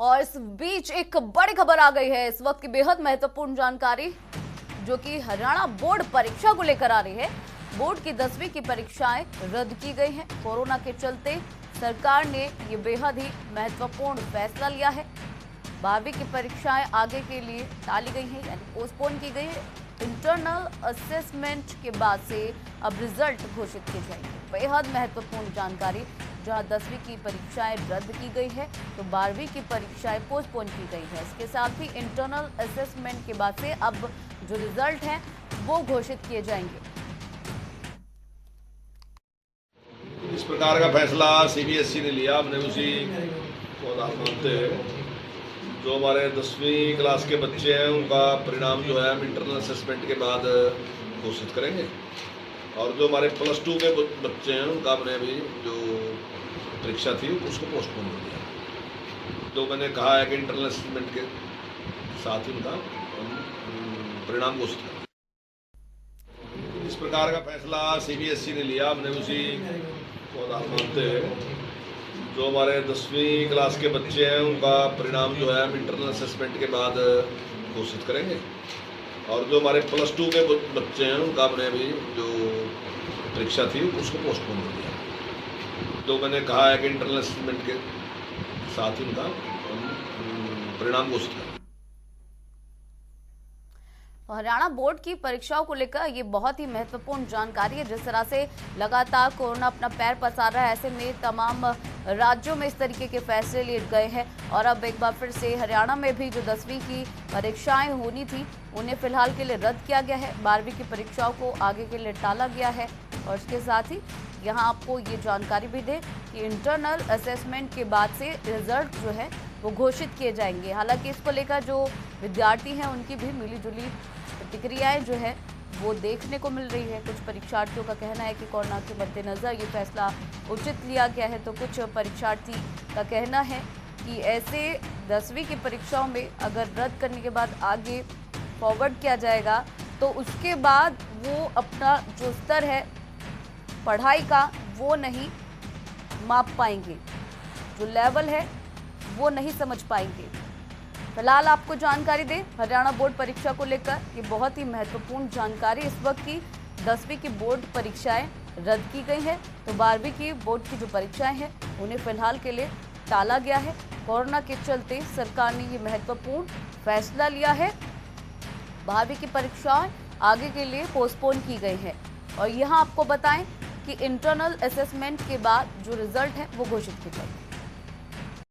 और इस बीच एक बड़ी खबर आ गई है, इस वक्त की बेहद महत्वपूर्ण जानकारी जो कि हरियाणा बोर्ड परीक्षा को लेकर आ रही है। बोर्ड की 10वीं की परीक्षाएं रद्द की गई हैं। कोरोना के चलते सरकार ने ये बेहद ही महत्वपूर्ण फैसला लिया है। 12वीं की परीक्षाएं आगे के लिए टाली गई हैं, यानी पोस्टपोन की गई है। इंटरनल असेसमेंट के बाद से अब रिजल्ट घोषित किए जाएंगे। बेहद महत्वपूर्ण जानकारी, जहां 10वीं की परीक्षाएं रद्द की गई है तो 12वीं की परीक्षाएं पोस्टपोन की गई है। इसके साथ ही इंटरनल असेसमेंट के बाद से अब जो रिजल्ट है वो घोषित किए जाएंगे। इस प्रकार का फैसला सीबीएसई ने लिया। हमने उसी को आधार मानते हैं जो हमारे 10वीं क्लास के बच्चे हैं उनका परिणाम जो है हम इंटरनल असेसमेंट के बाद घोषित करेंगे, और जो हमारे +2 के बच्चे हैं उनका हमने अभी जो परीक्षा थी उसको पोस्टपोन कर दिया। तो मैंने कहा है कि इंटरनल असेसमेंट के साथ ही उनका परिणाम घोषित करेंगे। इस प्रकार का फैसला सीबीएसई ने लिया। हमने उसी को आधार मानते हैं जो हमारे 10वीं क्लास के बच्चे हैं उनका परिणाम जो है हम इंटरनल असेसमेंट के बाद घोषित करेंगे, और जो हमारे +2 के बच्चे हैं उनका हमने अभी जो परीक्षा थी उसको पोस्टपोन कर दिया। तो मैंने कहा है कि इंटरनल असेसमेंट के साथ ही उनका परिणाम घोषित करेंगे। हरियाणा बोर्ड की परीक्षाओं को लेकर ये बहुत ही महत्वपूर्ण जानकारी है। जिस तरह से लगातार कोरोना अपना पैर पसार रहा है, ऐसे में तमाम राज्यों में इस तरीके के फैसले लिए गए हैं, और अब एक बार फिर से हरियाणा में भी जो 10वीं की परीक्षाएं होनी थी उन्हें फिलहाल के लिए रद्द किया गया है। 12वीं की परीक्षाओं को आगे के लिए टाला गया है। और इसके साथ ही यहाँ आपको ये जानकारी भी दें कि इंटरनल असेसमेंट के बाद से रिजल्ट जो है वो घोषित किए जाएंगे। हालांकि इसको लेकर जो विद्यार्थी हैं उनकी भी मिली-जुली प्रतिक्रियाएं जो है वो देखने को मिल रही है। कुछ परीक्षार्थियों का कहना है कि कोरोना के मद्देनजर ये फैसला उचित लिया गया है, तो कुछ परीक्षार्थी का कहना है कि ऐसे 10वीं की परीक्षाओं में अगर रद्द करने के बाद आगे फॉरवर्ड किया जाएगा तो उसके बाद वो अपना जो स्तर है पढ़ाई का वो नहीं माप पाएंगे, जो लेवल है वो नहीं समझ पाएंगे। फिलहाल आपको जानकारी दें, हरियाणा बोर्ड परीक्षा को लेकर ये बहुत ही महत्वपूर्ण जानकारी। इस वक्त की 10वीं की बोर्ड परीक्षाएं रद्द की गई हैं, तो 12वीं की बोर्ड की जो परीक्षाएं हैं उन्हें फिलहाल के लिए टाला गया है। कोरोना के चलते सरकार ने ये महत्वपूर्ण फैसला लिया है। 12वीं की परीक्षाएं आगे के लिए पोस्टपोन की गई है, और यहाँ आपको बताएं कि इंटरनल असेसमेंट के बाद जो रिजल्ट है वो घोषित किया जाएगा।